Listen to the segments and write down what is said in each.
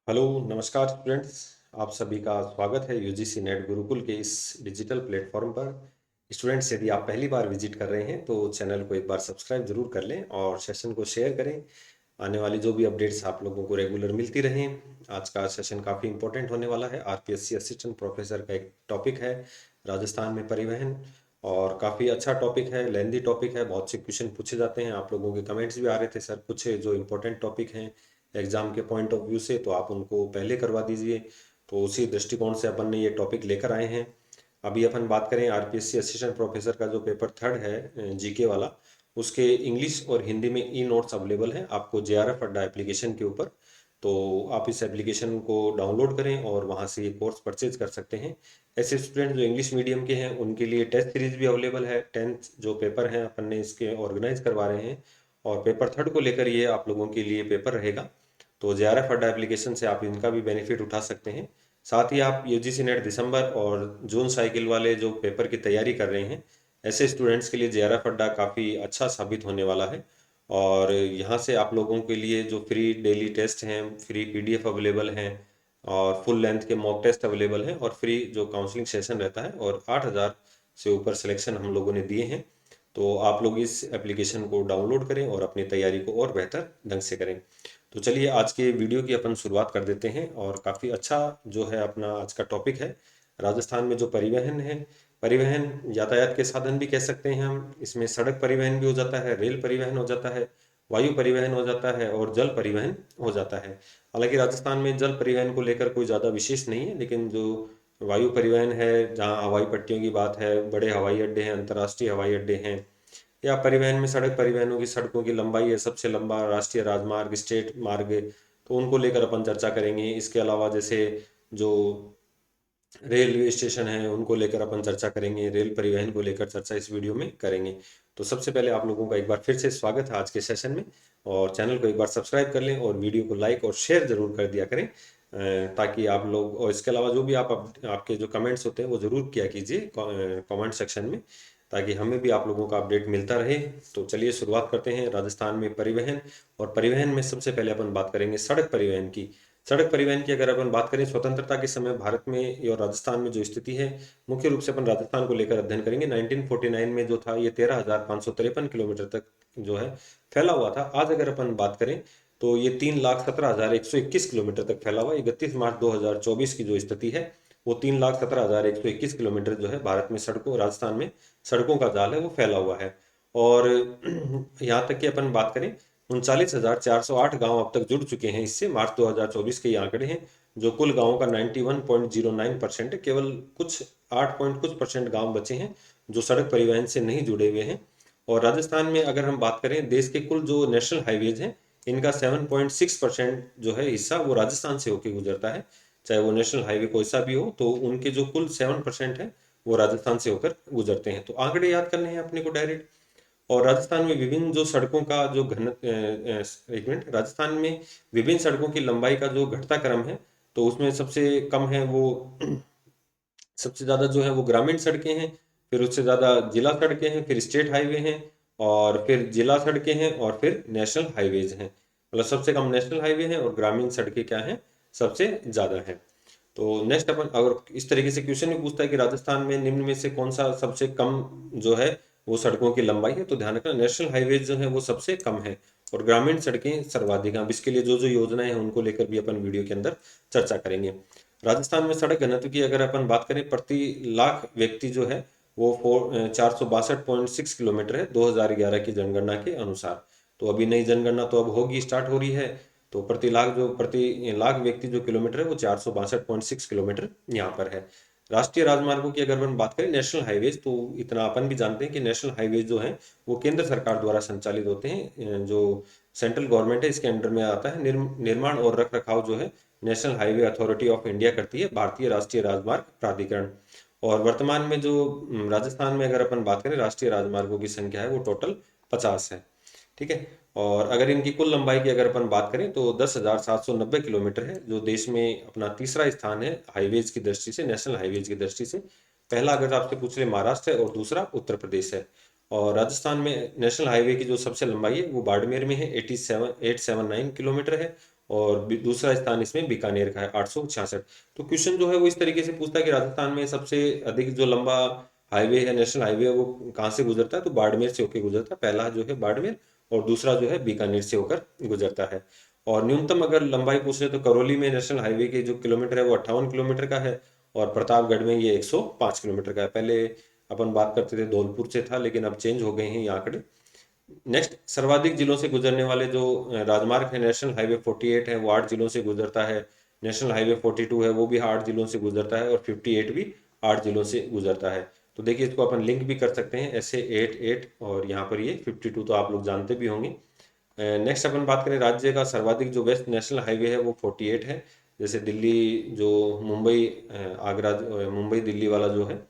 Hello नमस्कार students. आप सभी का स्वागत है यूजीसी नेट गुरुकुल के इस डिजिटल प्लेटफॉर्म पर। स्टूडेंट्स, यदि आप पहली बार विजिट कर रहे हैं तो चैनल को एक बार सब्सक्राइब जरूर कर लें और सेशन को शेयर करें। आने वाली जो भी अपडेट्स आप लोगों को रेगुलर मिलती रहें। आज का सेशन काफ़ी इंपॉर्टेंट होने वाला है। आरपीएससी असिस्टेंट प्रोफेसर का एक टॉपिक है राजस्थान में परिवहन, और काफ़ी अच्छा टॉपिक है, लेंदी टॉपिक है। बहुत से क्वेश्चन पूछे जाते हैं, आप लोगों के कमेंट्स भी आ रहे थे सर कुछ जो इंपॉर्टेंट टॉपिक हैं एग्जाम के पॉइंट ऑफ व्यू से, तो आप उनको पहले करवा दीजिए। तो उसी दृष्टिकोण से अपन ने ये टॉपिक लेकर आए हैं। अभी अपन बात करें आरपीएससी असिस्टेंट प्रोफेसर का जो पेपर थर्ड है जीके वाला, उसके इंग्लिश और हिंदी में ई नोट्स अवेलेबल हैं आपको जेआरएफ अड्डा एप्लीकेशन के ऊपर। तो आप इस एप्लीकेशन को डाउनलोड करें और वहाँ से ये कोर्स परचेज कर सकते हैं। ऐसे स्टूडेंट जो इंग्लिश मीडियम के हैं उनके लिए टेस्ट सीरीज भी अवेलेबल है। 10th जो पेपर हैं अपन ने इसके ऑर्गेनाइज करवा रहे हैं, और पेपर थर्ड को लेकर ये आप लोगों के लिए पेपर रहेगा। तो जेआरएफ अड्डा एप्लीकेशन से आप इनका भी बेनिफिट उठा सकते हैं। साथ ही आप यूजीसी नेट दिसंबर और जून साइकिल वाले जो पेपर की तैयारी कर रहे हैं, ऐसे स्टूडेंट्स के लिए जेआरएफ अड्डा काफ़ी अच्छा साबित होने वाला है। और यहाँ से आप लोगों के लिए जो फ्री डेली टेस्ट हैं, फ्री पीडीएफ अवेलेबल हैं, और फुल लेंथ के मॉक टेस्ट अवेलेबल हैं, और फ्री जो काउंसलिंग सेशन रहता है, और 8,000 से ऊपर सिलेक्शन हम लोगों ने दिए हैं। तो आप लोग इस एप्लीकेशन को डाउनलोड करें और अपनी तैयारी को और बेहतर ढंग से करें। तो चलिए आज के वीडियो की अपन शुरुआत कर देते हैं। और काफ़ी अच्छा जो है अपना आज का टॉपिक है राजस्थान में जो परिवहन है। परिवहन यातायात के साधन भी कह सकते हैं हम। इसमें सड़क परिवहन भी हो जाता है, रेल परिवहन हो जाता है, वायु परिवहन हो जाता है, और जल परिवहन हो जाता है। हालांकि राजस्थान में जल परिवहन को लेकर कोई ज़्यादा विशेष नहीं है, लेकिन जो वायु परिवहन है, जहाँ हवाई पट्टियों की बात है, बड़े हवाई अड्डे हैं, अंतर्राष्ट्रीय हवाई अड्डे हैं, या परिवहन में सड़क परिवहनों की सड़कों की लंबाई है सबसे लंबा राष्ट्रीय राजमार्ग, स्टेट मार्ग, तो उनको लेकर अपन चर्चा करेंगे। इसके अलावा जैसे जो रेलवे स्टेशन है उनको लेकर अपन चर्चा करेंगे, रेल परिवहन को लेकर चर्चा इस वीडियो में करेंगे। तो सबसे पहले आप लोगों का एक बार फिर से स्वागत है आज के सेशन में। और चैनल को एक बार सब्सक्राइब कर लें और वीडियो को लाइक और शेयर जरूर कर दिया करें, ताकि आप लोग, और इसके अलावा जो भी आपके जो कमेंट्स होते हैं वो ज़रूर किया कीजिए कमेंट सेक्शन में, ताकि हमें भी आप लोगों का अपडेट मिलता रहे। तो चलिए शुरुआत करते हैं राजस्थान में परिवहन। और परिवहन में सबसे पहले अपन बात करेंगे सड़क परिवहन की। सड़क परिवहन की अगर अपन बात करें स्वतंत्रता के समय भारत में और राजस्थान में जो स्थिति है, मुख्य रूप से अपन राजस्थान को लेकर अध्ययन करेंगे। 1949 में जो था ये 13,553 किलोमीटर तक जो है फैला हुआ था। आज अगर अपन बात करें तो ये 3,17,121 किलोमीटर तक फैला हुआ है। 31 मार्च 2024 की जो स्थिति है वो 3,17,121 किलोमीटर जो है भारत में सड़कों, राजस्थान में सड़कों का जाल है वो फैला हुआ है। और यहाँ तक कि अपन बात करें 39,408 गांव अब तक जुड़ चुके हैं इससे। मार्च 2024 के ये आंकड़े हैं। जो कुल गांवों का 91.09% है, केवल कुछ 8 पॉइंट कुछ परसेंट गांव बचे हैं जो सड़क परिवहन से नहीं जुड़े हुए हैं। और राजस्थान में अगर हम बात करें देश के कुल जो नेशनल हाईवेज हैं, इनका 7.6% जो है हिस्सा वो राजस्थान से होकर गुजरता है। चाहे वो नेशनल हाईवे कोई सा भी हो, तो उनके जो कुल 7% है वो राजस्थान से होकर गुजरते हैं। तो आंकड़े याद करने हैं अपने को डायरेक्ट। और राजस्थान में विभिन्न जो सड़कों का जो एक मिनट, राजस्थान में विभिन्न सड़कों की लंबाई का जो घटता क्रम है, तो उसमें सबसे कम है वो सबसे ज़्यादा जो है वो ग्रामीण सड़कें हैं, फिर उससे ज़्यादा जिला सड़कें हैं, फिर स्टेट हाईवे हैं, और फिर जिला सड़कें हैं, और फिर नेशनल हाईवेज हैं। मतलब सबसे कम नेशनल हाईवे हैं और ग्रामीण सड़कें क्या हैं, सबसे ज़्यादा हैं। तो नेक्स्ट अपन अगर इस तरीके से क्वेश्चन भी पूछता है कि राजस्थान में निम्न में से कौन सा सबसे कम जो है वो सड़कों की लंबाई है, तो ध्यान रखना नेशनल हाईवेज जो है वो सबसे कम है, और ग्रामीण सड़कें सर्वाधिक हैं। अब इसके लिए जो जो योजनाएं हैं उनको लेकर भी अपन वीडियो के अंदर चर्चा करेंगे। राजस्थान में सड़क घनत्व की अगर अपन बात करें प्रति लाख व्यक्ति जो है वो 462.6 किलोमीटर है 2011 की जनगणना के अनुसार। तो अभी नई जनगणना तो अब होगी, स्टार्ट हो रही है। तो प्रति लाख व्यक्ति जो किलोमीटर है वो 462.6 किलोमीटर यहाँ पर है। राष्ट्रीय राजमार्गों की अगर अपन बात करें नेशनल हाईवेज, तो इतना अपन भी जानते हैं कि नेशनल हाईवेज जो हैं वो केंद्र सरकार द्वारा संचालित होते हैं। जो सेंट्रल गवर्नमेंट है इसके अंडर में आता है। निर्माण और रख रखाव जो है national highway authority of India करती है, भारतीय राष्ट्रीय राजमार्ग प्राधिकरण। और वर्तमान में जो राजस्थान में अगर अपन बात करें राष्ट्रीय राजमार्गों की संख्या है वो टोटल 50 है। ठीक है। और अगर इनकी कुल लंबाई की अगर अपन बात करें तो 10,790 किलोमीटर है, जो देश में अपना तीसरा स्थान है हाईवेज की दृष्टि से, नेशनल हाईवेज की दृष्टि से। पहला अगर आपसे पूछ ले महाराष्ट्र है और दूसरा उत्तर प्रदेश है। और राजस्थान में नेशनल हाईवे की जो सबसे लंबाई है वो बाड़मेर में है, 879 किलोमीटर है। और दूसरा स्थान इसमें बीकानेर का है 866। तो क्वेश्चन जो है वो इस तरीके से पूछता है कि राजस्थान में सबसे अधिक जो लंबा हाईवे है, नेशनल हाईवे, वो कहाँ से गुजरता है, तो बाड़मेर से होकर गुजरता है। पहला जो है बाड़मेर और दूसरा जो है बीकानेर से होकर गुजरता है। और न्यूनतम अगर लंबाई पूछ रहे तो करौली में नेशनल हाईवे के जो किलोमीटर है वो 58 किलोमीटर का है, और प्रतापगढ़ में ये 105 किलोमीटर का है। पहले अपन बात करते थे धौलपुर से था, लेकिन अब चेंज हो गए हैं ये आंकड़े। नेक्स्ट, सर्वाधिक जिलों से गुजरने वाले जो राजमार्ग है, नेशनल हाईवे 48 है वो 8 जिलों से गुजरता है। नेशनल हाईवे 42 है वो भी 8 जिलों से गुजरता है, और 58 भी 8 जिलों से गुजरता है। तो देखिए इसको अपन लिंक भी कर सकते हैं ऐसे 8 और यहाँ पर ये 52 तो आप लोग जानते भी होंगे। नेक्स्ट अपन बात करें राज्य का सर्वाधिक जो वेस्ट नेशनल हाईवे है वो 48 है। जैसे दिल्ली जो मुंबई आगरा मुंबई दिल्ली वाला जो है,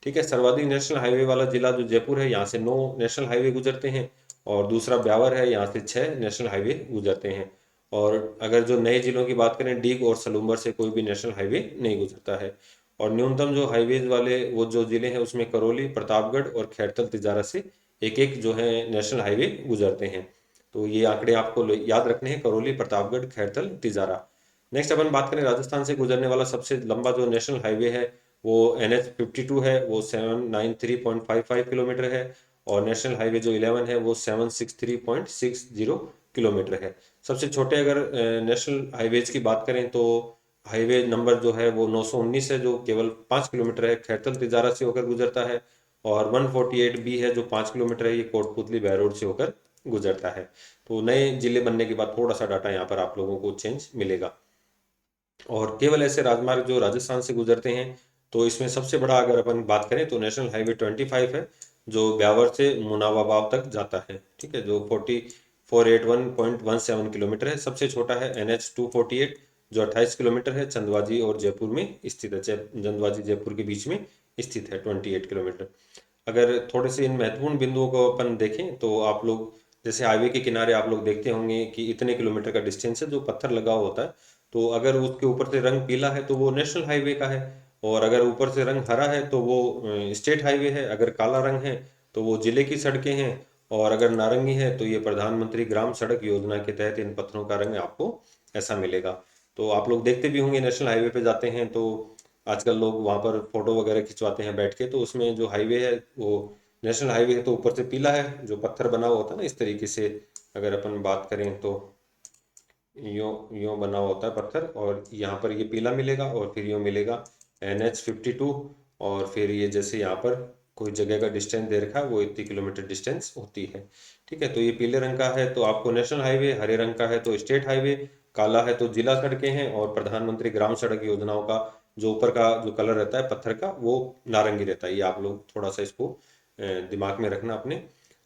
ठीक है। सर्वाधिक नेशनल हाईवे वाला जिला जो जयपुर है, यहाँ से 9 नेशनल हाईवे गुजरते हैं, और दूसरा ब्यावर है, यहाँ से 6 नेशनल हाईवे गुजरते हैं। और अगर जो नए जिलों की बात करें, डीग और सलूम्बर से कोई भी नेशनल हाईवे नहीं गुजरता है। और न्यूनतम जो हाईवेज वाले वो जो जिले हैं उसमें करौली, प्रतापगढ़ और खैरतल तिजारा से एक एक जो है नेशनल हाईवे गुजरते हैं। तो ये आंकड़े आपको याद रखने हैं, करौली, प्रतापगढ़, खैरतल, तिजारा। नेक्स्ट अपन बात करें राजस्थान से गुजरने वाला सबसे लंबा जो नेशनल हाईवे है वो NH52 है, वो 793.55 किलोमीटर है। और नेशनल हाईवे जो 11 है वो 763.60 किलोमीटर है। सबसे छोटे अगर नेशनल हाईवेज की बात करें तो हाईवे नंबर जो है वो 919 है, जो केवल 5 किलोमीटर है, खैरतल तिजारा से होकर गुजरता है। और 148B है जो 5 किलोमीटर है, ये कोटपुतली बहरोड से होकर गुजरता है। तो नए जिले बनने के बाद थोड़ा सा डाटा यहाँ पर आप लोगों को चेंज मिलेगा। और केवल ऐसे राजमार्ग जो राजस्थान से गुजरते हैं, तो इसमें सबसे बड़ा अगर अपन बात करें तो नेशनल हाईवे 25 है, जो ब्यावर से मुनाबाबाव तक जाता है, ठीक है, जो 481.17 किलोमीटर है। सबसे छोटा है NH248 जो 28 किलोमीटर है, चंदवाजी और जयपुर में स्थित है, चंदवाजी जयपुर के बीच में स्थित है, 28 किलोमीटर। अगर थोड़े से इन महत्वपूर्ण बिंदुओं को अपन देखें तो आप लोग जैसे हाईवे के किनारे आप लोग देखते होंगे कि इतने किलोमीटर का डिस्टेंस है जो पत्थर लगा हुआ होता है। तो अगर उसके ऊपर से रंग पीला है तो वो नेशनल हाईवे का है, और अगर ऊपर से रंग हरा है तो वो स्टेट हाईवे है। अगर काला रंग है तो वो जिले की सड़कें हैं, और अगर नारंगी है तो ये प्रधानमंत्री ग्राम सड़क योजना के तहत इन पत्थरों का रंग आपको ऐसा मिलेगा। तो आप लोग देखते भी होंगे नेशनल हाईवे पे जाते हैं तो आजकल लोग वहाँ पर फोटो वगैरह खिंचवाते हैं बैठ के, तो उसमें जो हाईवे है वो नेशनल हाईवे है तो ऊपर से पीला है, जो पत्थर बना हुआ होता है ना इस तरीके से। अगर अपन बात करें तो यूं यूं बना हुआ होता है पत्थर, और यहाँ पर ये पीला मिलेगा, और फिर यूं मिलेगा NH52। और फिर ये जैसे यहाँ पर कोई जगह का डिस्टेंस दे रखा है वो इतनी किलोमीटर डिस्टेंस होती है, ठीक है। तो ये पीले रंग का है तो आपको नेशनल हाईवे, हरे रंग का है तो स्टेट हाईवे, काला है तो जिला सड़कें हैं, और प्रधानमंत्री ग्राम सड़क योजनाओं का जो ऊपर का जो कलर रहता है पत्थर का वो नारंगी रहता है। ये आप लोग थोड़ा सा इसको दिमाग में रखना अपने।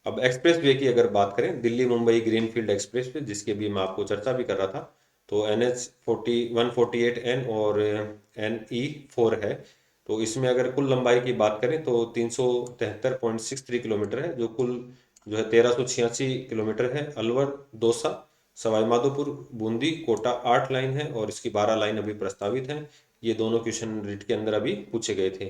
अब एक्सप्रेस वे की अगर बात करें, Delhi Mumbai greenfield express way, जिसके भी मैं आपको चर्चा भी कर रहा था, तो NH148N और NE4 है। तो इसमें अगर कुल लंबाई की बात करें तो 373.63 किलोमीटर है, जो कुल जो है 1386 किलोमीटर है। अलवर, दौसा, सवाई माधोपुर, बूंदी, कोटा 8 लाइन है, और इसकी 12 लाइन अभी प्रस्तावित हैं। ये दोनों क्वेश्चन रिट के अंदर अभी पूछे गए थे।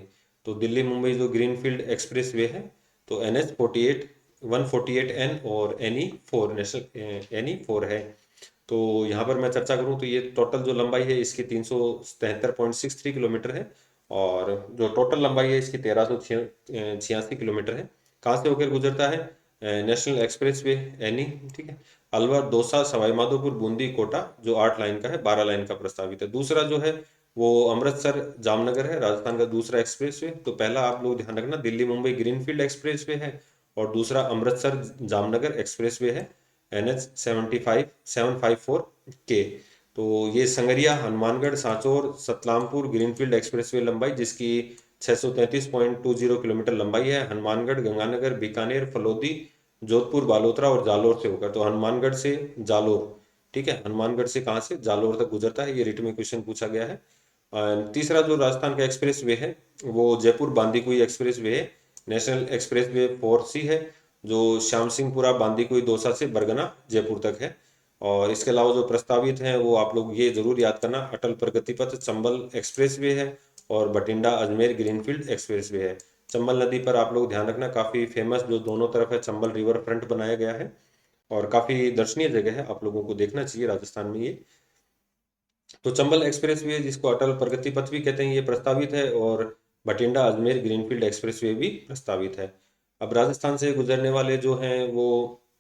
तो दिल्ली मुंबई जो ग्रीनफील्ड एक्सप्रेस वे है, तो NH48 148N और NE4 है। तो यहाँ पर मैं चर्चा करूँ तो ये टोटल जो लंबाई है इसकी 373.63 किलोमीटर है, और जो टोटल लंबाई है इसकी 1386 किलोमीटर है। कहाँ से होकर गुजरता है? नेशनल एक्सप्रेस वे NE, ठीक है। अलवर, दौसा, सवाई माधोपुर, बूंदी, कोटा जो 8 लाइन का है, 12 लाइन का प्रस्तावित है। दूसरा जो है वो अमृतसर जामनगर है, राजस्थान का दूसरा एक्सप्रेस वे। तो पहला आप लोग ध्यान रखना Delhi Mumbai greenfield express way है, और दूसरा अमृतसर जामनगर एक्सप्रेस वे है, NH754K। तो ये संगरिया, हनुमानगढ़, सांचौर, सतलामपुर ग्रीनफील्ड एक्सप्रेसवे लंबाई जिसकी 633.20 किलोमीटर लंबाई है। हनुमानगढ़, गंगानगर, बीकानेर, फलोदी, जोधपुर, बालोतरा और जालोर से होकर, तो हनुमानगढ़ से जालोर, ठीक है, हनुमानगढ़ से कहाँ से? जालोर तक गुजरता है। ये रिट में क्वेश्चन पूछा गया है। तीसरा जो राजस्थान का एक्सप्रेस वे है वो जयपुर बांदीकुई एक्सप्रेस वे है, नेशनल एक्सप्रेस वे 4C है, जो श्याम सिंहपुरा बांदीकुई दौसा से बरगना जयपुर तक है। और इसके अलावा जो प्रस्तावित हैं वो आप लोग ये जरूर याद करना, अटल प्रगति पथ चंबल एक्सप्रेस वे है, और Bathinda Ajmer greenfield express way है। चंबल नदी पर आप लोग ध्यान रखना, काफ़ी फेमस जो दोनों तरफ है चंबल रिवर फ्रंट बनाया गया है, और काफ़ी दर्शनीय जगह है, आप लोगों को देखना चाहिए राजस्थान में ये। तो चंबल एक्सप्रेस वे, जिसको अटल प्रगति पथ भी कहते हैं, ये प्रस्तावित है, और Bathinda Ajmer greenfield express way भी प्रस्तावित है। अब राजस्थान से गुजरने वाले जो हैं वो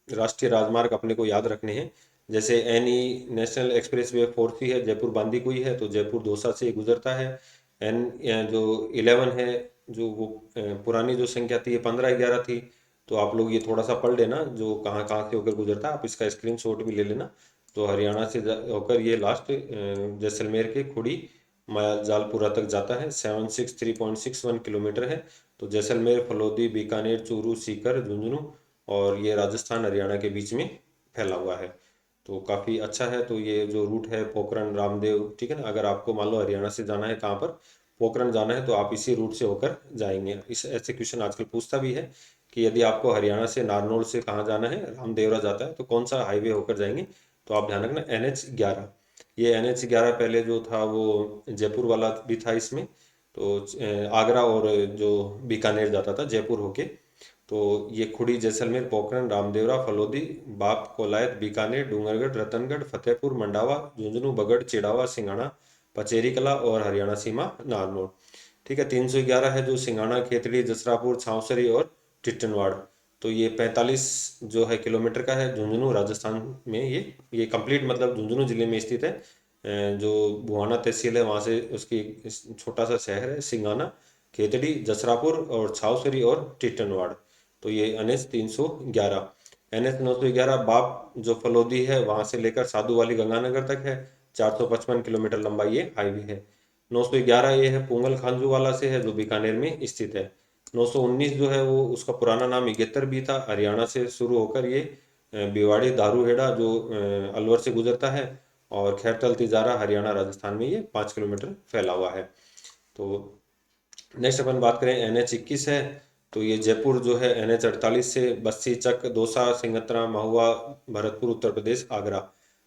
राष्ट्रीय राजमार्ग अपने को याद रखने हैं। जैसे NE national express way 4C है, जयपुर बांदीकुई है, तो जयपुर दौसा से गुजरता है। एन जो 11 है, जो वो पुरानी जो संख्या थी ये 15-11 थी, तो आप लोग ये थोड़ा सा पढ़ लेना जो कहाँ कहाँ से होकर गुजरता है, आप इसका स्क्रीनशॉट भी ले लेना। तो हरियाणा से होकर ये लास्ट जैसलमेर के खुड़ी मायाजालपुरा तक जाता है। 763.61 किलोमीटर है। तो जैसलमेर, फलोदी, बीकानेर, चूरू, सीकर, झुंझुनू, और ये राजस्थान हरियाणा के बीच में फैला हुआ है। तो काफ़ी अच्छा है। तो ये जो रूट है पोखरण रामदेव, ठीक है ना, अगर आपको मान लो हरियाणा से जाना है कहाँ पर, पोखरण जाना है, तो आप इसी रूट से होकर जाएंगे। इस ऐसे क्वेश्चन आजकल पूछता भी है कि यदि आपको हरियाणा से नारनौल से कहाँ जाना है, रामदेवरा जाता है, तो कौन सा हाईवे होकर जाएंगे, तो आप ध्यान रखना NH 11। ये NH 11 पहले जो था वो जयपुर वाला भी था इसमें, तो आगरा और जो बीकानेर जाता था जयपुर होके। तो ये खुड़ी, जैसलमेर, पोखरण, रामदेवरा, फलोदी, बाप, कोलायत, बीकानेर, डूंगरगढ़, रतनगढ़, फतेहपुर, मंडावा, झुंझुनू, बगड़, चिड़ावा, सिंघाड़ा, पचेरी कला और हरियाणा सीमा नारनौल। ठीक है। 311 है जो सिंघाड़ा, खेतड़ी, जसरापुर, छावसरी और टिटनवाड़। तो ये 45 जो है किलोमीटर का है। झुंझुनू राजस्थान में ये कंप्लीट मतलब झुंझुनू जिले में स्थित है। जो बुहाना तहसील है वहाँ से उसकी छोटा सा शहर है सिंगाना, खेतड़ी, जसरापुर और छावसरी और टिटनवाड़। तो ये NH 311। NH 911 बाप जो फलोदी है वहाँ से लेकर साधु वाली गंगानगर तक है। 455 किलोमीटर लंबा ये हाईवे है। 911 ये है पुंगल खांजूवाला से है, जो बीकानेर में स्थित है। 919 जो है वो उसका पुराना नाम इगेतर भी था। हरियाणा से शुरू होकर ये भिवाड़ी दारूहेड़ा जो अलवर से गुजरता है, और खैरतल तिजारा हरियाणा राजस्थान में ये 5 किलोमीटर फैला हुआ है। तो नेक्स्ट अपन बात करें NH 21 है। तो ये जयपुर जो है NH 48 से बस्सी, चक, दौसा, सिंगतरा, महुआ, भरतपुर, उत्तर प्रदेश, आगरा।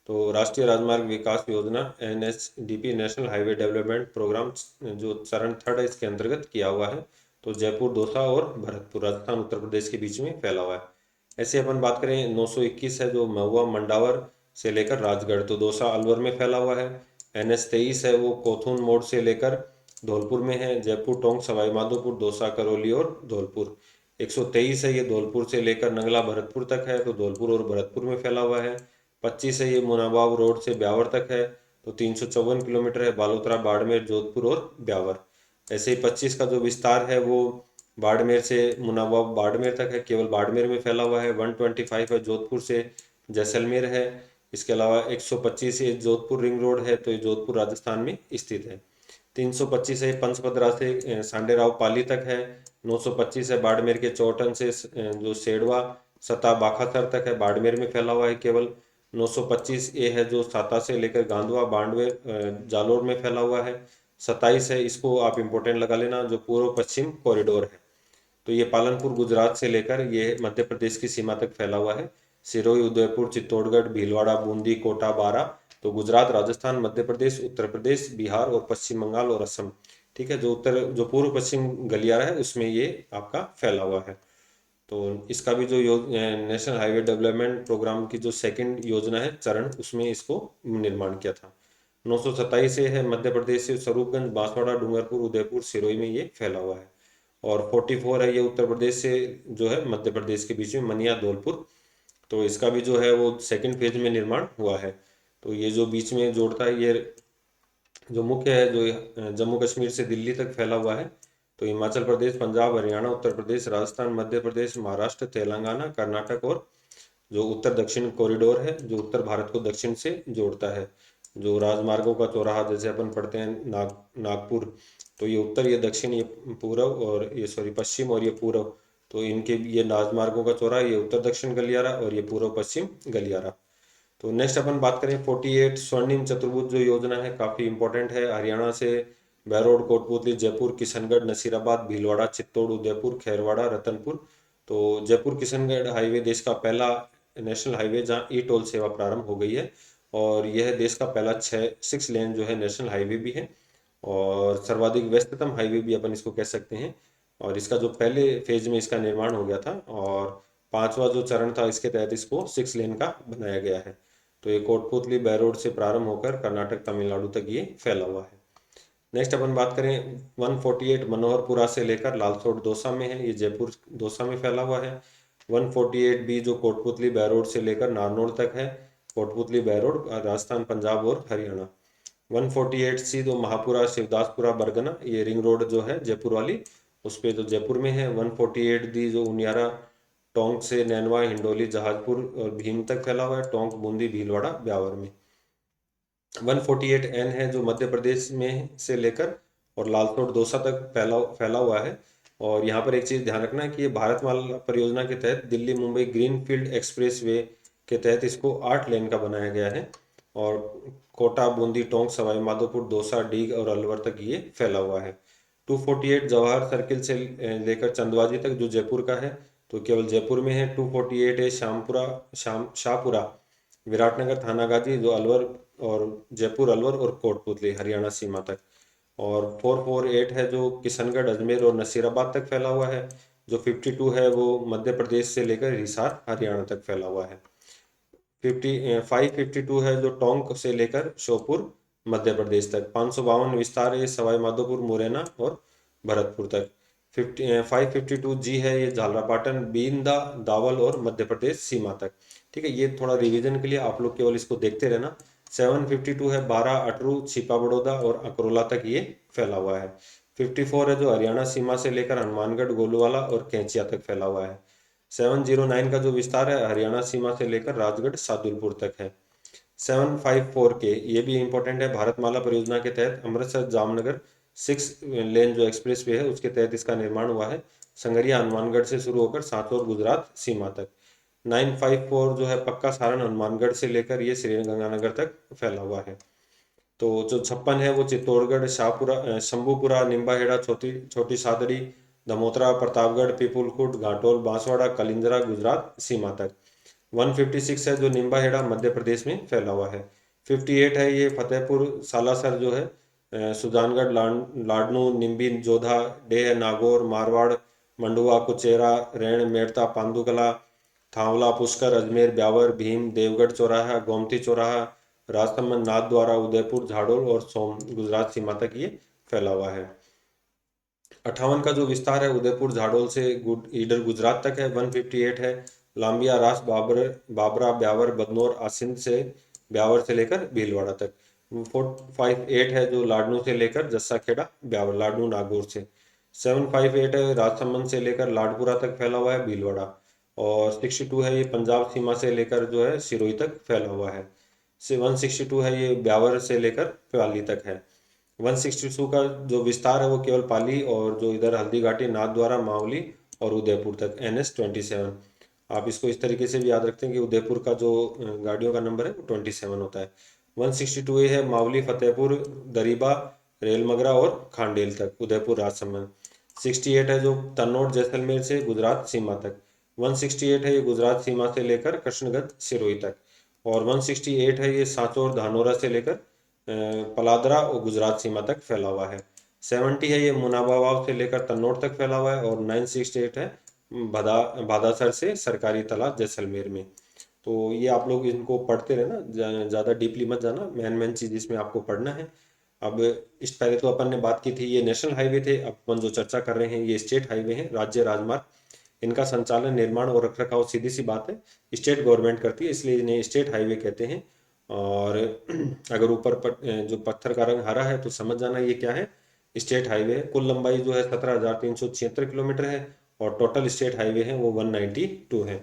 तो राष्ट्रीय राजमार्ग विकास योजना NHDP national highway development programme जो चरण 3 है इसके अंतर्गत किया हुआ है। तो जयपुर, दौसा और भरतपुर राजस्थान उत्तर प्रदेश के बीच में फैला हुआ है। ऐसे अपन बात करें 921 है जो महुआ मंडावर से लेकर राजगढ़, तो दौसा अलवर में फैला हुआ है। NH 23 है वो कोथून मोड़ से लेकर धौलपुर में है। जयपुर, टोंक, सवाई माधोपुर, दौसा, करौली और धौलपुर। 123 है ये धौलपुर से लेकर नंगला भरतपुर तक है, तो धौलपुर और भरतपुर में फैला हुआ है। 25 है ये मुनाबाव रोड से ब्यावर तक है, तो 354 किलोमीटर है, बालोतरा, बाड़मेर, जोधपुर और ब्यावर। ऐसे ही 25 का जो विस्तार है वो बाड़मेर से मुनाबाव बाड़मेर तक है, केवल बाड़मेर में फैला हुआ है। 125 है जोधपुर से जैसलमेर है। इसके अलावा 125 ये जोधपुर रिंग रोड है, तो ये जोधपुर राजस्थान में स्थित है। 325 है पंचपदरा से सांडेराव पाली तक है। 925 है बाड़मेर के चौटन से जो सेडवा सता बाखासर तक है, बाड़मेर में फैला हुआ है केवल। 925 ए है जो साता से लेकर गांधुआ, बांडवे, जालोर में फैला हुआ है। 27 है, इसको आप इम्पोर्टेंट लगा लेना, जो पूर्व पश्चिम कॉरिडोर है। तो ये पालनपुर गुजरात से लेकर ये मध्य प्रदेश की सीमा तक फैला हुआ है। सिरोही, उदयपुर, चित्तौड़गढ़, भीलवाड़ा, बूंदी, कोटा, बारा। तो गुजरात, राजस्थान, मध्य प्रदेश, उत्तर प्रदेश, बिहार और पश्चिम बंगाल और असम। ठीक है। जो पूर्व पश्चिम गलियारा है उसमें ये आपका फैला हुआ है। तो इसका भी जो नेशनल हाईवे डेवलपमेंट प्रोग्राम की जो सेकंड योजना है चरण, उसमें इसको निर्माण किया था। 927 से है मध्य प्रदेश से स्वरूपगंज, बांसवाड़ा, डूंगरपुर, उदयपुर, सिरोही में ये फैला हुआ है। और 44 है ये उत्तर प्रदेश से जो है मध्य प्रदेश के बीच में मनिया, धौलपुर। तो इसका भी जो है वो सेकंड फेज में निर्माण हुआ है। तो ये जो बीच में जोड़ता है ये जो मुख्य है जो जम्मू कश्मीर से दिल्ली तक फैला हुआ है। तो हिमाचल प्रदेश, पंजाब, हरियाणा, उत्तर प्रदेश, राजस्थान, मध्य प्रदेश, महाराष्ट्र, तेलंगाना, कर्नाटक और जो उत्तर दक्षिण कॉरिडोर है जो उत्तर भारत को दक्षिण से जोड़ता है। जो राजमार्गों का चौराहा जैसे अपन पढ़ते हैं नागपुर, तो ये उत्तर, ये दक्षिण, ये पूर्व और ये सॉरी पश्चिम और ये पूर्व। तो इनके ये राजमार्गों का चौराहा, ये उत्तर दक्षिण गलियारा और ये पूर्व पश्चिम गलियारा। तो नेक्स्ट अपन बात करें 48 स्वर्णिम चतुर्भुज जो योजना है, काफ़ी इंपॉर्टेंट है। हरियाणा से बैरोड, कोटपुतली, जयपुर, किशनगढ़, नसीराबाद, भीलवाड़ा, चित्तौड़, उदयपुर, खैरवाड़ा, रतनपुर। तो जयपुर किशनगढ़ हाईवे देश का पहला नेशनल हाईवे जहाँ ई टोल सेवा प्रारंभ हो गई है, और यह देश का पहला 6 लेन जो है नेशनल हाईवे भी है, और सर्वाधिक व्यस्ततम हाईवे भी अपन इसको कह सकते हैं। और इसका जो पहले फेज में इसका निर्माण हो गया था, और 5वां जो चरण था इसके तहत इसको 6 लेन का बनाया गया है। तो ये कोटपुतली बैरोड से प्रारंभ होकर कर्नाटक तमिलनाडु तक ये फैला हुआ है। नेक्स्ट अपन बात करें 148 मनोहरपुरा से लेकर लालसोट दौसा में है, ये जयपुर दौसा में फैला हुआ है। 148 बी जो कोटपुतली बैरोड से लेकर नारनौल तक है, कोटपुतली बैरोड राजस्थान, पंजाब और हरियाणा। 148 सी जो महापुरा शिवदासपुरा बरगना, ये रिंग रोड जो है जयपुर वाली, उस पे जो जयपुर में है। 148 डी जो उनियारा टोंक से नैनवा हिंडोली जहाजपुर और भीम तक फैला हुआ है, टोंक बूंदी भीलवाड़ा ब्यावर में। 148 एन है जो मध्य प्रदेश में से लेकर और लालसोट दौसा तक फैला हुआ है। और यहाँ पर एक चीज़ ध्यान रखना है कि ये भारतमाला परियोजना के तहत Delhi Mumbai greenfield express way के तहत इसको 8 लेन का बनाया गया है। और कोटा बूंदी टोंक सवाई माधोपुर दौसा डीग और अलवर तक ये फैला हुआ है। 248 जवाहर सर्किल से लेकर चंदवाजी तक जो जयपुर का है, तो केवल जयपुर में है। 248 है शाहपुरा विराटनगर थानागाजी जो अलवर और जयपुर अलवर और कोटपुतली हरियाणा सीमा तक। और 448 है जो किशनगढ़ अजमेर और नसीराबाद तक फैला हुआ है। जो 52 है वो मध्य प्रदेश से लेकर हिसार हरियाणा तक फैला हुआ है। 552 है जो टोंक से लेकर श्योपुर मध्य प्रदेश तक। 552 विस्तार है सवाई माधोपुर मुरैना और भरतपुर तक। 552 जी है ये झालरापाटन बींदा दावल और मध्य प्रदेश सीमा तक। ठीक है, ये थोड़ा रिवीजन के लिए आप लोग केवल इसको देखते रहना। 752 है बारा अटरू छिपा बड़ौदा और अकरोला तक ये फैला हुआ है। 54 है जो हरियाणा सीमा से लेकर हनुमानगढ़ गोलूवाला और कैंचिया तक फैला हुआ है। 709 का जो विस्तार है हरियाणा सीमा से लेकर राजगढ़ सादुलपुर तक है। 754 के ये भी इंपॉर्टेंट है, भारतमाला परियोजना के तहत अमृतसर जामनगर 6 लेन जो एक्सप्रेस वे है उसके तहत इसका निर्माण हुआ है। संगरिया हनुमानगढ़ से शुरू होकर सांचौर गुजरात सीमा तक। 954 जो है पक्का सारण हनुमानगढ़ से लेकर ये श्रीगंगानगर तक फैला हुआ है। तो जो 56 है वो चित्तौड़गढ़ शाहपुरा शंभूपुरा निम्बाहेड़ा छोटी छोटी सादड़ी दमोतरा प्रतापगढ़ पीपुलखुट घाटोल बांसवाड़ा कलिंजरा गुजरात सीमा तक। 156 है जो निम्बाहेड़ा मध्य प्रदेश में फैला हुआ है। 58 है ये फतेहपुर सालासर जो है सुजानगढ़ लाडनू निम्बी जोधा डेह नागौर मारवाड़ मंडुआ कुचेरा रैण मेड़ता पांदुकला थावला पुष्कर अजमेर ब्यावर भीम देवगढ़ चौराहा गोमती चौराहा राजसमंद नाथद्वारा उदयपुर झाड़ोल और सोम गुजरात सीमा तक ये फैला हुआ है। 58 का जो विस्तार है उदयपुर झाड़ोल से ईडर गुजरात तक है। 158 है लांबिया रास बाबरा ब्यावर बदनौर आसिंद से ब्यावर से लेकर भीलवाड़ा तक। 458 है जो लाडनू से लेकर जस्सा खेड़ा ब्यावर लाडनू नागौर से। 758 है राजसमंद से लेकर लाडपुरा तक फैला हुआ है भीलवाड़ा। और 62 है ये पंजाब सीमा से लेकर जो है सिरोही तक फैला हुआ है। 162 है ये ब्यावर से लेकर पाली तक है। 162 का जो विस्तार है वो केवल पाली और जो इधर हल्दी घाटी नाथद्वारा मावली और उदयपुर तक NS27। आप इसको इस तरीके से भी याद रखते हैं कि उदयपुर का जो गाड़ियों का नंबर है वो 27 होता है। 162 है मावली फतेहपुर दरीबा रेलमगरा और खांडेल तक उदयपुर राजसमंद। 68 है जो तन्नौर जैसलमेर से गुजरात सीमा तक। 168 है ये गुजरात सीमा से लेकर कृष्णगंज सिरोही तक। और 168 है ये सांचौर धानोरा से लेकर पलादरा और गुजरात सीमा तक फैला हुआ है। 70 है ये मुनाबावाव से लेकर तन्नौर तक फैला हुआ है। और 968 है भादासर से सरकारी तालाब जैसलमेर में। तो ये आप लोग इनको पढ़ते रहना, ज़्यादा डीपली मत जाना, मेन चीज़ इसमें आपको पढ़ना है। अब इस पहले तो अपन ने बात की थी ये नेशनल हाईवे थे, अब अपन जो चर्चा कर रहे हैं ये स्टेट हाईवे हैं, राज्य राजमार्ग। इनका संचालन निर्माण और रखरखाव सीधी सी बात है स्टेट गवर्नमेंट करती है, इसलिए इन्हें स्टेट हाईवे कहते हैं। और अगर ऊपर जो पत्थर का रंग हरा है तो समझ जाना ये क्या है, स्टेट हाईवे है। कुल लंबाई जो है 17,376 किलोमीटर है और टोटल स्टेट हाईवे है वो 192 है।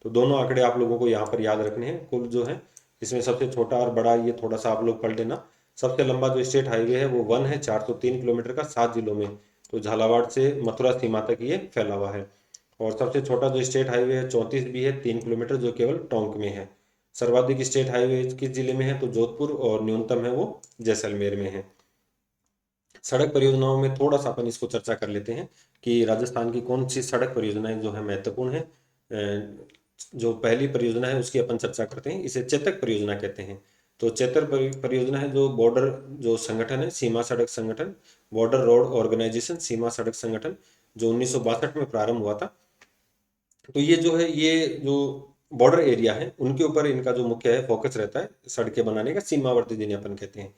तो दोनों आंकड़े आप लोगों को यहाँ पर याद रखने हैं। कुल जो है इसमें सबसे छोटा और बड़ा ये थोड़ा सा आप लोग पढ़ लेना। सबसे लंबा जो स्टेट हाईवे है वो 1 है 403 किलोमीटर का 7 जिलों में, तो झालावाड़ से मथुरा सीमा तक ये फैला हुआ है। और सबसे छोटा जो स्टेट हाईवे है 34 भी है 3 किलोमीटर जो केवल टोंक में है। सर्वाधिक स्टेट हाईवे किस जिले में है तो जोधपुर, और न्यूनतम है वो जैसलमेर में है। सड़क परियोजनाओं में थोड़ा सा अपन इसको चर्चा कर लेते हैं कि राजस्थान की कौन सी सड़क परियोजनाएं जो है महत्वपूर्ण है। जो पहली परियोजना है उसकी अपन चर्चा करते हैं, इसे चेतक परियोजना कहते हैं। तो चेतक परियोजना है जो बॉर्डर जो संगठन है, सीमा सड़क संगठन, बॉर्डर रोड ऑर्गेनाइजेशन सीमा सड़क संगठन, जो 1962 में प्रारंभ हुआ था। तो ये जो है ये जो बॉर्डर एरिया है उनके ऊपर इनका जो मुख्य है फोकस रहता है सड़कें बनाने का, सीमावर्ती जिन्हें अपन कहते हैं।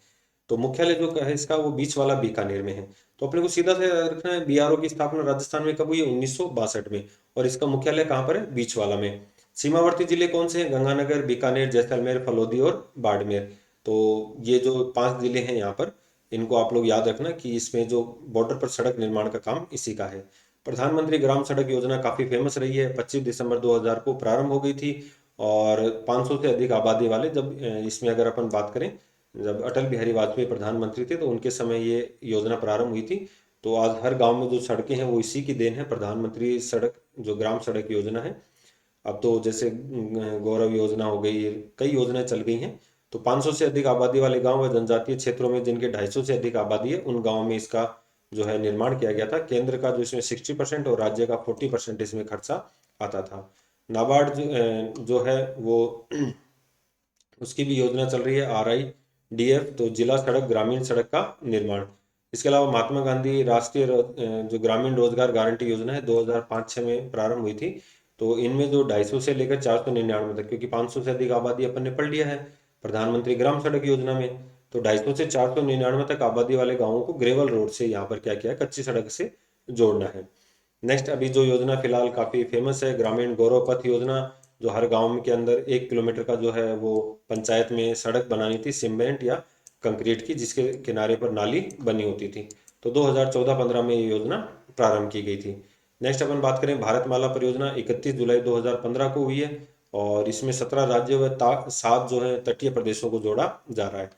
तो मुख्यालय जो है इसका वो बीच वाला बीकानेर में है। तो अपने को सीधा से रखना है, बीआरओ की स्थापना राजस्थान में कब हुई है? 1962 में। और इसका मुख्यालय कहाँ पर है? बीच वाला में। सीमावर्ती जिले कौन से हैं? गंगानगर, बीकानेर, जैसलमेर, फलोदी और बाड़मेर। तो ये जो 5 जिले हैं यहाँ पर, इनको आप लोग याद रखना कि इसमें जो बॉर्डर पर सड़क निर्माण का काम इसी का है। प्रधानमंत्री ग्राम सड़क योजना काफ़ी फेमस रही है, 25 दिसंबर 2000 को प्रारंभ हो गई थी। और 500 से अधिक आबादी वाले, जब इसमें अगर अपन बात करें, जब अटल बिहारी वाजपेयी प्रधानमंत्री थे तो उनके समय ये योजना प्रारंभ हुई थी। तो आज हर गांव में जो सड़कें हैं वो इसी की देन है, प्रधानमंत्री सड़क जो ग्राम सड़क योजना है। अब तो जैसे गौरव योजना हो गई, कई योजनाएं चल गई हैं। तो 500 से अधिक आबादी वाले गांव व जनजातीय क्षेत्रों में जिनके 250 से अधिक आबादी है, उन गांवों में इसका जो है निर्माण किया गया था। केंद्र का जो इसमें 60% और राज्य का 40% इसमें खर्चा आता था। नाबार्ड जो है वो उसकी भी योजना चल रही है, RIDF, तो जिला सड़क ग्रामीण सड़क का निर्माण। इसके अलावा महात्मा गांधी राष्ट्रीय जो ग्रामीण रोजगार गारंटी योजना है 2005-06 में प्रारंभ हुई थी। तो इनमें जो 250 से लेकर 499 तक, क्योंकि 500 से अधिक आबादी अपन ने पढ़ लिया है प्रधानमंत्री ग्राम सड़क योजना में, तो 250 से 499 तक आबादी वाले गांवों को ग्रेवल रोड से यहाँ पर क्या किया है, कच्ची सड़क से जोड़ना है। नेक्स्ट अभी जो योजना फिलहाल काफ़ी फेमस है, ग्रामीण गौरव पथ योजना, जो हर गांव के अंदर 1 किलोमीटर का जो है वो पंचायत में सड़क बनानी थी, सीमेंट या कंक्रीट की, जिसके किनारे पर नाली बनी होती थी। तो 2014-15 में ये योजना प्रारंभ की गई थी। नेक्स्ट अपन बात करें, भारतमाला परियोजना 31 जुलाई 2015 को हुई है। और इसमें 17 राज्यों व 7 जो है तटीय प्रदेशों को जोड़ा जा रहा है।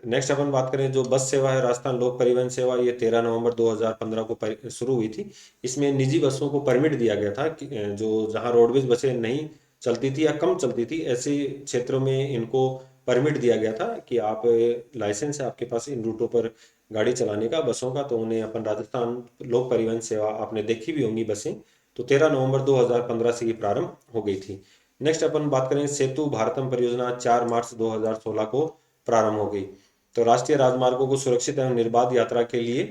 नेक्स्ट अपन बात करें, जो बस सेवा है राजस्थान लोक परिवहन सेवा, ये 13 नवंबर 2015 को शुरू हुई थी। इसमें निजी बसों को परमिट दिया गया था कि जो जहां रोडवेज बसें नहीं चलती थी या कम चलती थी, ऐसे क्षेत्रों में इनको परमिट दिया गया था कि आप लाइसेंस है आपके पास इन रूटों पर गाड़ी चलाने का बसों का, तो उन्हें अपन राजस्थान लोक परिवहन सेवा, आपने देखी भी होंगी बसें। तो 13 नवंबर 2015 से ये प्रारंभ हो गई थी। नेक्स्ट अपन बात करें, सेतु भारतम परियोजना 4 मार्च 2016 को प्रारंभ हो गई। तो राष्ट्रीय राजमार्गों को सुरक्षित एवं निर्बाध यात्रा के लिए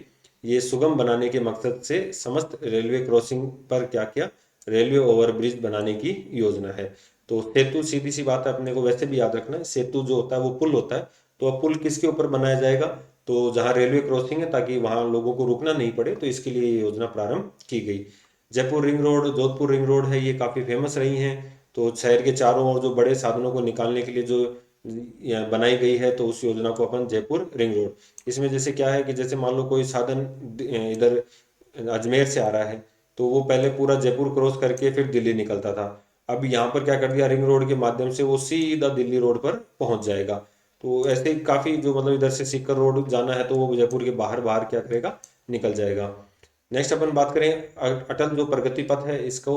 ये सुगम बनाने के मकसद से समस्त रेलवे क्रॉसिंग पर क्या किया, रेलवे ओवरब्रिज बनाने की योजना है। तो सेतु, सीधी सी बात है, अपने को वैसे भी याद रखना है, सेतु जो होता है वो पुल होता है। तो अब पुल किसके ऊपर बनाया जाएगा? तो जहाँ रेलवे क्रॉसिंग है, ताकि वहाँ लोगों को रुकना नहीं पड़े, तो इसके लिए ये योजना प्रारंभ की गई। Jaipur ring road, Jodhpur ring road है, ये काफ़ी फेमस रही हैं। तो शहर के चारों ओर जो बड़े साधनों को निकालने के लिए जो बनाई गई है, तो उस योजना को अपन जयपुर रिंग रोड। इसमें जैसे क्या है कि जैसे मान लो कोई साधन इधर अजमेर से आ रहा है, तो वो पहले पूरा जयपुर क्रॉस करके फिर दिल्ली निकलता था। अब यहाँ पर क्या कर दिया, रिंग रोड के माध्यम से वो सीधा दिल्ली रोड पर पहुंच जाएगा। तो ऐसे ही काफ़ी जो मतलब इधर से सीकर रोड जाना है, तो वो जयपुर के बाहर बाहर क्या करेगा, निकल जाएगा। नेक्स्ट अपन बात करें, अटल जो प्रगति पथ है, इसको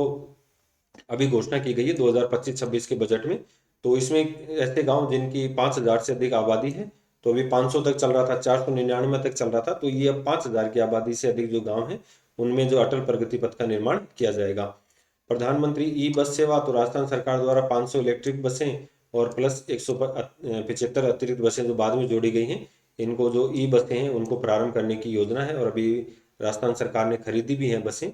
अभी घोषणा की गई है 2025-26 के बजट में। तो इसमें ऐसे गांव जिनकी 5,000 से अधिक आबादी है, तो अभी 500 तक चल रहा था, 499 तक चल रहा था, तो ये अब 5,000 की आबादी से अधिक जो गांव हैं, उनमें जो अटल प्रगति पथ का निर्माण किया जाएगा। प्रधानमंत्री ई बस सेवा, तो राजस्थान सरकार द्वारा 500 इलेक्ट्रिक बसें और प्लस 175 अतिरिक्त बसें जो बाद में जोड़ी गई हैं, इनको जो ई बसें हैं उनको प्रारंभ करने की योजना है, और अभी राजस्थान सरकार ने खरीदी भी हैं बसें।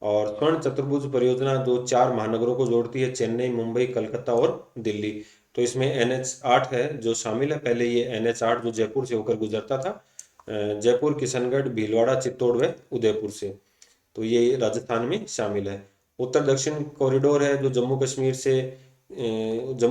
और स्वर्ण चतुर्भुज परियोजना जो 4 महानगरों को जोड़ती है, चेन्नई, मुंबई, कलकत्ता और दिल्ली। तो इसमें NH8 है जो शामिल है। पहले ये NH8 जो जयपुर से होकर गुजरता था, जयपुर, किशनगढ़, भीलवाड़ा, चित्तौड़ व उदयपुर से, तो ये राजस्थान में शामिल है। उत्तर दक्षिण कॉरिडोर है जो जम्मू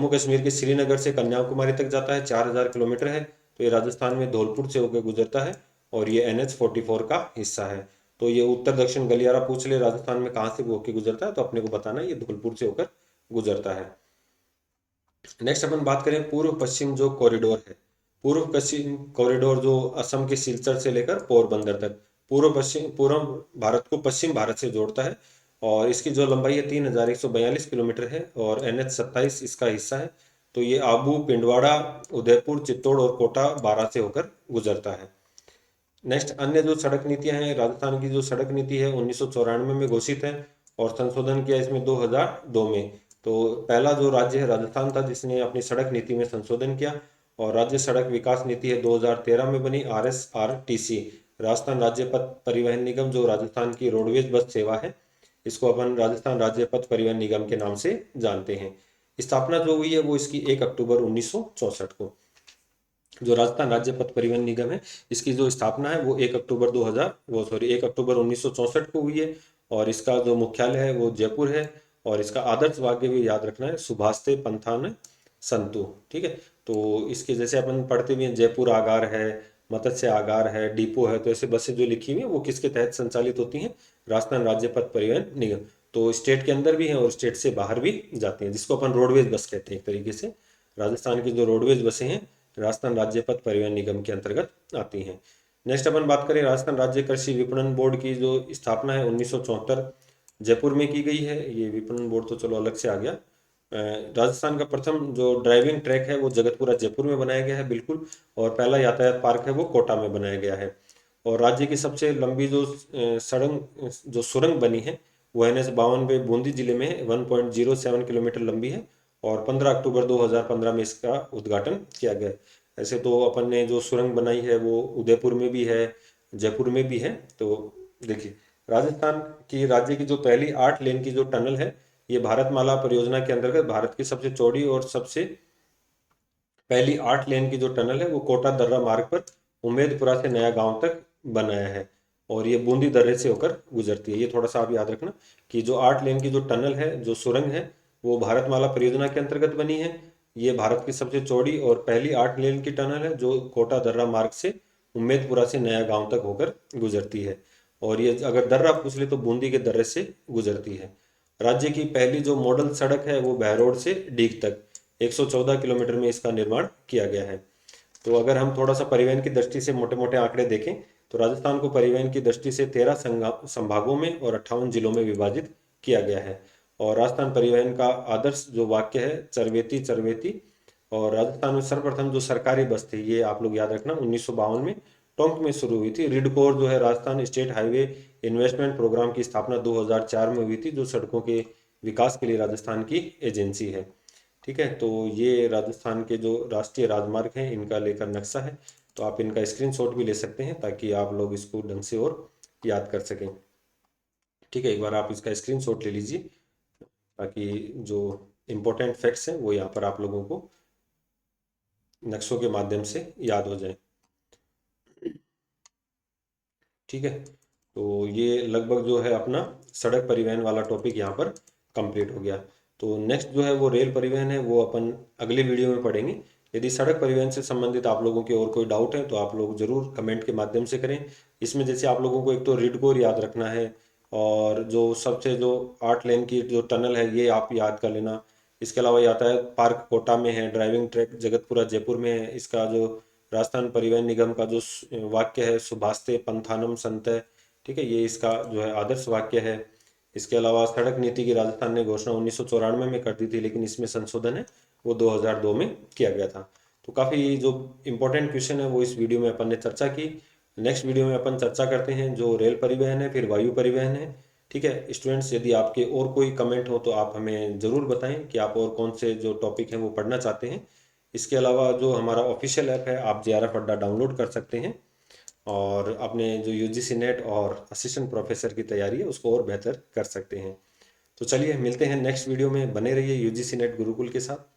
कश्मीर के श्रीनगर से कन्याकुमारी तक जाता है, 4,000 किलोमीटर है। तो ये राजस्थान में धौलपुर से होकर गुजरता है, और ये NH44 का हिस्सा है। तो ये उत्तर दक्षिण गलियारा पूछ ले राजस्थान में कहाँ से होकर गुजरता है, तो अपने को बताना है ये धौलपुर से होकर गुजरता है। नेक्स्ट अपन बात करें पूर्व पश्चिम जो कॉरिडोर है, पूर्व पश्चिम कॉरिडोर जो असम के सिलचर से लेकर पोरबंदर तक पूर्व भारत को पश्चिम भारत से जोड़ता है। और इसकी जो लंबाई है 3,142 किलोमीटर है, और NH27 इसका हिस्सा है। तो ये आबू, पिंडवाड़ा, उदयपुर, चित्तौड़ और कोटा, बारां से होकर गुजरता है। नेक्स्ट अन्य जो सड़क नीतियां हैं, राजस्थान की जो सड़क नीति है 1994 में घोषित है, और संशोधन किया इसमें 2002 में। तो पहला जो राज्य है राजस्थान था जिसने अपनी सड़क नीति में संशोधन किया। और राज्य सड़क विकास नीति है 2013 में बनी, RSRTC, राजस्थान राज्य पथ परिवहन निगम, जो राजस्थान की रोडवेज बस सेवा है, इसको अपन राजस्थान राज्य पथ परिवहन निगम के नाम से जानते हैं। स्थापना जो हुई है वो इसकी 1 अक्टूबर 1964 को। जो राजस्थान राज्य पथ परिवहन निगम है, इसकी जो स्थापना है वो 1 अक्टूबर 1 अक्टूबर 1964 को हुई है। और इसका जो मुख्यालय है वो जयपुर है। और इसका आदर्श वाक्य भी याद रखना है, सुभाषते पंथान संतु। ठीक है, तो इसके जैसे अपन पढ़ते भी हैं, जयपुर आगार है, मत्स्य आगार है, डिपो है, तो ऐसे बसें जो लिखी हुई हैं वो किसके तहत संचालित होती हैं? राजस्थान राज्य पथ परिवहन निगम। तो स्टेट के अंदर भी हैं और स्टेट से बाहर भी जाती हैं, जिसको अपन रोडवेज बस कहते हैं एक तरीके से। राजस्थान की जो रोडवेज बसें हैं राजस्थान राज्य पथ परिवहन निगम के अंतर्गत आती हैं। नेक्स्ट अपन बात करें, राजस्थान राज्य कृषि विपणन बोर्ड की जो स्थापना है 1974 जयपुर में की गई है। ये विपणन बोर्ड तो चलो अलग से आ गया। राजस्थान का प्रथम जो ड्राइविंग ट्रैक है वो जगतपुरा जयपुर में बनाया गया है, बिल्कुल। और पहला यातायात पार्क है वो कोटा में बनाया गया है। और राज्य की सबसे लंबी जो सुरंग बनी है वो NH 52 पे बूंदी जिले में 1.07 किलोमीटर लंबी है। और 15 अक्टूबर 2015 में इसका उद्घाटन किया गया। ऐसे तो अपन ने जो सुरंग बनाई है वो उदयपुर में भी है, जयपुर में भी है। तो देखिए, राजस्थान की राज्य की जो पहली 8 लेन की जो टनल है, ये भारतमाला परियोजना के अंतर्गत भारत की सबसे चौड़ी और सबसे पहली 8 लेन की जो टनल है वो कोटा दर्रा मार्ग पर उम्मेदपुरा से नया गांव तक बनाया है। और ये बूंदी दर्रे से होकर गुजरती है। ये थोड़ा सा आप याद रखना कि जो 8 लेन की जो टनल है, जो सुरंग है, वो भारतमाला परियोजना के अंतर्गत बनी है। ये भारत की सबसे चौड़ी और पहली 8 लेन की टनल है जो कोटा दर्रा मार्ग से उम्मेदपुरा से नया गांव तक होकर गुजरती है। और ये अगर दर्रा पूछ ले तो बूंदी के दर्रे से गुजरती है। राज्य की पहली जो मॉडल सड़क है वो बहरोड से डीग तक 114 किलोमीटर में इसका निर्माण किया गया है। तो अगर हम थोड़ा सा परिवहन की दृष्टि से मोटे मोटे आंकड़े देखें तो राजस्थान को परिवहन की दृष्टि से 13 संभागों में और 58 जिलों में विभाजित किया गया है। और राजस्थान परिवहन का आदर्श जो वाक्य है, चरवेती चरवेती। और राजस्थान में सर्वप्रथम जो सरकारी बस थी, ये आप लोग याद रखना, 1952 में टोंक में शुरू हुई थी। रिडकोर जो है Rajasthan state highway investment programme की स्थापना 2004 में हुई थी, जो सड़कों के विकास के लिए राजस्थान की एजेंसी है। ठीक है, तो ये राजस्थान के जो राष्ट्रीय राजमार्ग हैं इनका लेकर नक्शा है। तो आप इनका स्क्रीनशॉट भी ले सकते हैं ताकि आप लोग इसको ढंग से और याद कर सकें। ठीक है, एक बार आप इसका स्क्रीनशॉट ले लीजिए ताकि जो इम्पोर्टेंट फैक्ट्स हैं वो यहाँ पर आप लोगों को नक्शों के माध्यम से याद हो जाए। ठीक है, तो ये लगभग जो है अपना सड़क परिवहन वाला टॉपिक यहाँ पर कंप्लीट हो गया। तो नेक्स्ट जो है वो रेल परिवहन है, वो अपन अगले वीडियो में पढ़ेंगे। यदि सड़क परिवहन से संबंधित आप लोगों के और कोई डाउट है तो आप लोग जरूर कमेंट के माध्यम से करें। इसमें जैसे आप लोगों को एक तो रिडकोर याद रखना है, और जो सबसे जो 8 लेन की जो टनल है ये आप याद कर लेना। इसके अलावा यातायात पार्क कोटा में है, ड्राइविंग ट्रैक जगतपुरा जयपुर में है। इसका जो राजस्थान परिवहन निगम का जो वाक्य है, सुभाषते पंथानम संतय। ठीक है, ये इसका जो है आदर्श वाक्य है। इसके अलावा सड़क नीति की राजस्थान ने घोषणा 1994 में कर दी थी, लेकिन इसमें संशोधन है वो 2002 में किया गया था। तो काफ़ी जो इम्पोर्टेंट क्वेश्चन है वो इस वीडियो में अपन ने चर्चा की। नेक्स्ट वीडियो में अपन चर्चा करते हैं जो रेल परिवहन है, फिर वायु परिवहन है। ठीक है स्टूडेंट्स, यदि आपके और कोई कमेंट हो तो आप हमें ज़रूर बताएं कि आप और कौन से जो टॉपिक हैं वो पढ़ना चाहते हैं। इसके अलावा जो हमारा ऑफिशियल ऐप है, आप JRF अड्डा डाउनलोड कर सकते हैं और अपने जो UGC नेट और असिस्टेंट प्रोफेसर की तैयारी है उसको और बेहतर कर सकते हैं। तो चलिए मिलते हैं नेक्स्ट वीडियो में, बने रहिए UGC नेट गुरुकुल के साथ।